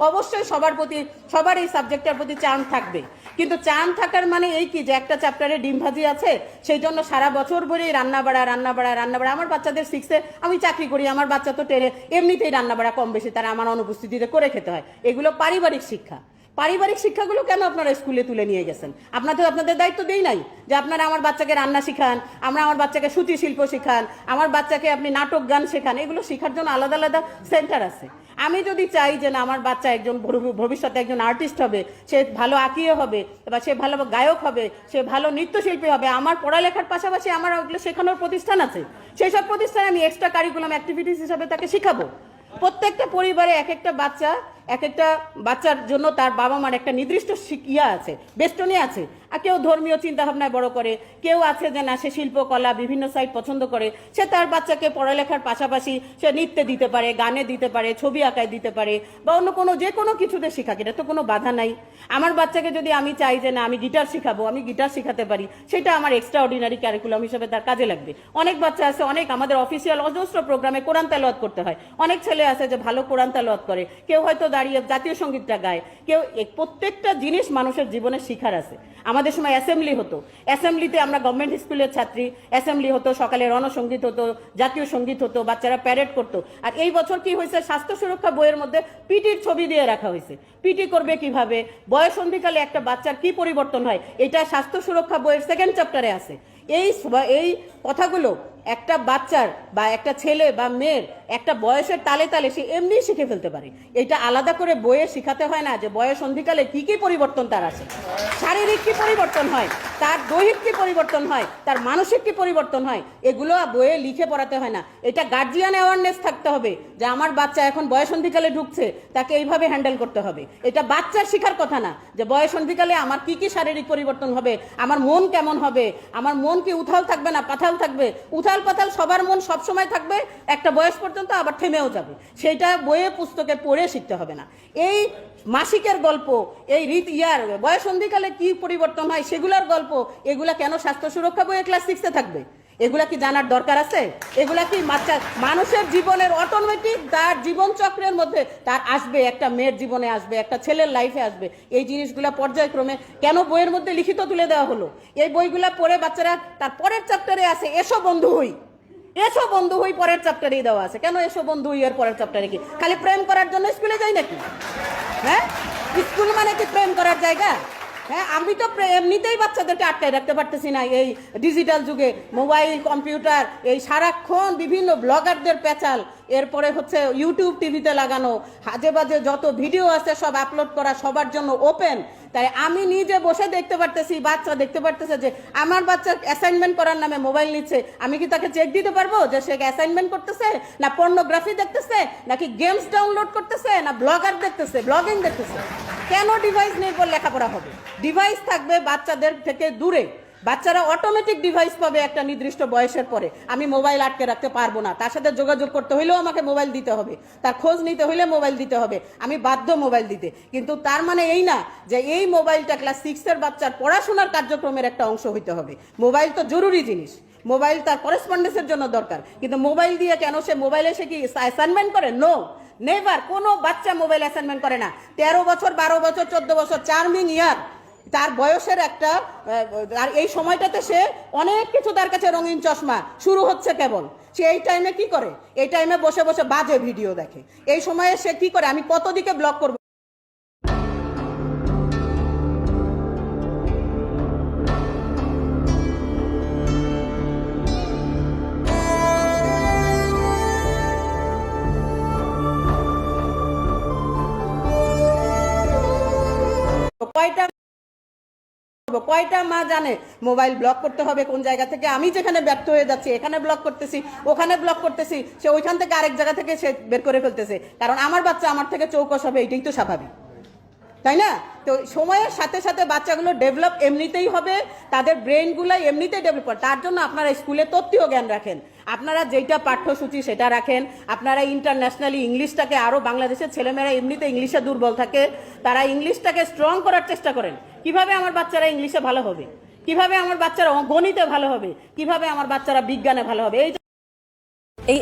অবশ্যই সবার এই সাবজেক্টের প্রতি চান থাকবে, কিন্তু চান থাকার মানে এই কি যে একটা চ্যাপ্টারে ডিম ভাজি আছে সেই জন্য সারা বছর ভরে রান্না বাড়া। আমার বাচ্চাদের 6-এ আমি চাকরি করি, আমার বাচ্চা তো 10-এ এমনিতেই রান্না বাড়া কম বেশি তারা আমার অনুপস্থিতিতে করে খেতে হয়। এগুলো পারিবারিক শিক্ষাগুলো কেন আপনারা স্কুলে তুলে নিয়ে গেছেন? আপনাদের দায়িত্ব দেই নাই যে আপনারা আমার বাচ্চাকে রান্না শিখান, আমার বাচ্চাকে সূচি শিল্প শিখান, আমার বাচ্চাকে আপনি নাটক গান শেখান। এগুলো শেখার জন্য আলাদা আলাদা সেন্টার আছে। আমি যদি চাই যে না আমার বাচ্চা একজন ভবিষ্যতে একজন আর্টিস্ট হবে, সে ভালো আঁকিয়ে হবে বা সে ভালো গায়ক হবে, সে ভালো নৃত্যশিল্পী হবে, আমার পড়ালেখার পাশাপাশি আমার ওগুলো শেখানোর প্রতিষ্ঠান আছে, সেই সব প্রতিষ্ঠানে আমি এক্সট্রা কারিকুলাম অ্যাক্টিভিটিস হিসাবে তাকে শেখাবো। প্রত্যেকটা পরিবারে এক একটা বাচ্চার জন্য তার বাবা মার একটা নির্দিষ্ট ইয়া আছে, বেষ্টনী আছে। আর কেউ ধর্মীয় চিন্তাভাবনায় বড় করে, কেউ আছে যে না সে শিল্পকলা বিভিন্ন সাইড পছন্দ করে, সে তার বাচ্চাকে পড়ালেখার পাশাপাশি সে নৃত্যে দিতে পারে, গানে দিতে পারে, ছবি আঁকায় দিতে পারে, বা অন্য কোনো যে কোনো কিছুতে শেখাক, এটা তো কোনো বাধা নাই। আমার বাচ্চাকে যদি আমি চাই যে না আমি গিটার শিখাবো, আমি গিটার শেখাতে পারি, সেটা আমার এক্সট্রা অর্ডিনারি ক্যারিকুলাম হিসেবে তার কাজে লাগবে। অনেক বাচ্চা আছে, অনেক আমাদের অফিসিয়াল অজস্র প্রোগ্রামে কোরআন তেলাওয়াত করতে হয়, অনেক ছেলে আছে যে ভালো কোরআন তেলাওয়াত করে, কেউ হয়তো দাঁড়িয়ে জাতীয় সঙ্গীতটা গায়, কেউ প্রত্যেকটা জিনিস মানুষের জীবনে শিখার আছে। আমাদের সময় অ্যাসেম্বলি হতো, অ্যাসেম্বলিতে আমরা গভর্নমেন্ট স্কুলের ছাত্রী, অ্যাসেম্বলি হতো, সকালে রণসঙ্গীত হতো, জাতীয় সঙ্গীত হতো, বাচ্চারা প্যারেড করতো। আর এই বছর কি হয়েছে, স্বাস্থ্য সুরক্ষা বইয়ের মধ্যে পিটির ছবি দিয়ে রাখা হয়েছে। পিটি করবে কিভাবে, বয়সন্ধিকালে একটা বাচ্চার কি পরিবর্তন হয়, এটা স্বাস্থ্য সুরক্ষা বইয়ের 2nd চ্যাপ্টারে আছে। এই কথাগুলো একটা বাচ্চার বা একটা ছেলে বা মেয়ের একটা বয়সের তালে তালে সে এমনি শিখে ফেলতে পারে। এটা আলাদা করে বইয়ে শেখাতে হয় না যে বয়স সন্ধিকালে কি কি পরিবর্তন তার আসে, শারীরিক কি পরিবর্তন হয়, তার দৈহিক কি পরিবর্তন হয়, তার মানসিক কি পরিবর্তন হয়, এগুলো বইয়ে লিখে পড়াতে হয় না। এটা গার্জিয়ান অ্যাওয়ারনেস থাকতে হবে যে আমার বাচ্চা এখন বয়স সন্ধিকালে ঢুকছে, তাকে এইভাবে হ্যান্ডেল করতে হবে। এটা বাচ্চার শেখার কথা না যে বয়স সন্ধিকালে আমার কি কি শারীরিক পরিবর্তন হবে, আমার মন কেমন হবে, আমার মন কি উথাল থাকবে না পাথাল থাকবে। উথাল পাথাল সবার মন সবসময় থাকবে, একটা বয়স পর্যন্ত আবার থেমেও যাবে। সেটা বইয়ে পুস্তকে পড়ে শিখতে হবে না। এই মাসিকের গল্প, এই বয়সন্ধিকালে কি পরিবর্তন হয় সেগুলোর গল্প, এগুলা কেন স্বাস্থ্য সুরক্ষা বইয়ে ক্লাস 6-এ থাকবে? এগুলা কি জানার দরকার আছে? এগুলা কি মানুষের জীবনের অটোমেটিক তার জীবন চক্রের মধ্যে তার আসবে, একটা মেয়ের জীবনে আসবে, একটা ছেলের লাইফে আসবে। এই জিনিসগুলা পর্যায়ক্রমে কেন বইয়ের মধ্যে লিখিত তুলে দেওয়া হলো? এই বইগুলা পড়ে বাচ্চারা তার পরের চ্যাপ্টারে আছে এসো বন্ধু হই পরের চ্যাপ্টারেই দেওয়া আছে। কেন এসো বন্ধু হই এর পরের চ্যাপ্টারে? কি খালি প্রেম করার জন্য স্কুলে যাই নাকি? হ্যাঁ, স্কুল মানে কি প্রেম করার জায়গা? হ্যাঁ, আমি তো এমনিতেই বাচ্চাদেরকে আটকায় রাখতে পারতেছি না। এই ডিজিটাল যুগে মোবাইল কম্পিউটার, এই সারাক্ষণ বিভিন্ন ব্লগারদের পেঁচাল, এরপরে হচ্ছে ইউটিউব টিভিতে লাগানো হাজে বাজে যত ভিডিও আছে সব আপলোড করা সবার জন্য ওপেন। তাই আমি নিজে বসে দেখতে পারতেছি, বাচ্চা দেখতে পারতেছে যে আমার বাচ্চা অ্যাসাইনমেন্ট করার নামে মোবাইল নিচ্ছে। আমি কি তাকে চেক দিতে পারবো যে সে অ্যাসাইনমেন্ট করতেছে, না পর্নোগ্রাফি দেখতেছে, নাকি গেমস ডাউনলোড করতেছে, না ব্লগার দেখতেছে, ব্লগিং দেখতেছে? কেন ডিভাইস নির্ভর লেখাপড়া হবে? ডিভাইস থাকবে বাচ্চাদের থেকে দূরে। বাচ্চারা অটোমেটিক ডিভাইস পাবে একটা নির্দিষ্ট বয়সের পরে। আমি মোবাইল আটকে রাখতে পারবো না, তার সাথে যোগাযোগ করতে হইলেও আমাকে মোবাইল দিতে হবে, তার খোঁজ নিতে হইলে মোবাইল দিতে হবে, আমি বাধ্য মোবাইল দিতে। কিন্তু তার মানে এই না যে এই মোবাইলটা ক্লাস 6-এর বাচ্চার পড়াশোনার কার্যক্রমের একটা অংশ হইতে হবে। মোবাইল তো জরুরি জিনিস, মোবাইল তার করেসপন্ডেন্সের জন্য দরকার, কিন্তু মোবাইল দিয়ে কেন সে মোবাইলে সে কি অ্যাসাইনমেন্ট করে? No, never. কোনো বাচ্চা মোবাইল অ্যাসাইনমেন্ট করে না। 13 বছর, 12 বছর, 14 বছর, চার্মিং ইয়ার তার বয়সের একটা, আর এই সময়টাতে সে অনেক কিছু, তার কাছে রঙিন চশমা শুরু হচ্ছে কেবল। সে এই টাইমে কি করে? এই টাইমে বসে বসে বাজে ভিডিও দেখে। এই সময়ে সে কি করে? আমি কত দিকে ব্লক করবো? কয়টা মা জানে মোবাইল ব্লক করতে হবে কোন জায়গা থেকে? আমি যেখানে ব্যর্থ হয়ে যাচ্ছি এখানে ব্লক করতেছি, ওখানে ব্লক করতেছি, সে ওইখান থেকে আরেক জায়গা থেকে সে বের করে ফেলতেছে। কারণ আমার বাচ্চা আমার থেকে চৌকস হবে, এটাই তো স্বাভাবিক, তাই না? তো সময়ের সাথে সাথে বাচ্চাগুলো ডেভেলপ এমনিতেই হবে, তাদের ব্রেনগুলো এমনিতেই ডেভেলপ করে। তার জন্য আপনারা স্কুলে তত্ত্বীয় জ্ঞান রাখেন, আপনারা যেটা পাঠ্যসূচি সেটা রাখেন, আপনারা ইন্টারন্যাশনালি ইংলিশটাকে আরও, বাংলাদেশের ছেলেমেয়েরা এমনিতে ইংলিশে দুর্বল থাকে, তারা ইংলিশটাকে স্ট্রং করার চেষ্টা করেন। কিভাবে আমার বাচ্চারা ইংলিশে ভালো হবে, কিভাবে আমার বাচ্চারা গণিতে ভালো হবে, কিভাবে আমার বাচ্চারা বিজ্ঞানে ভালো হবে, এই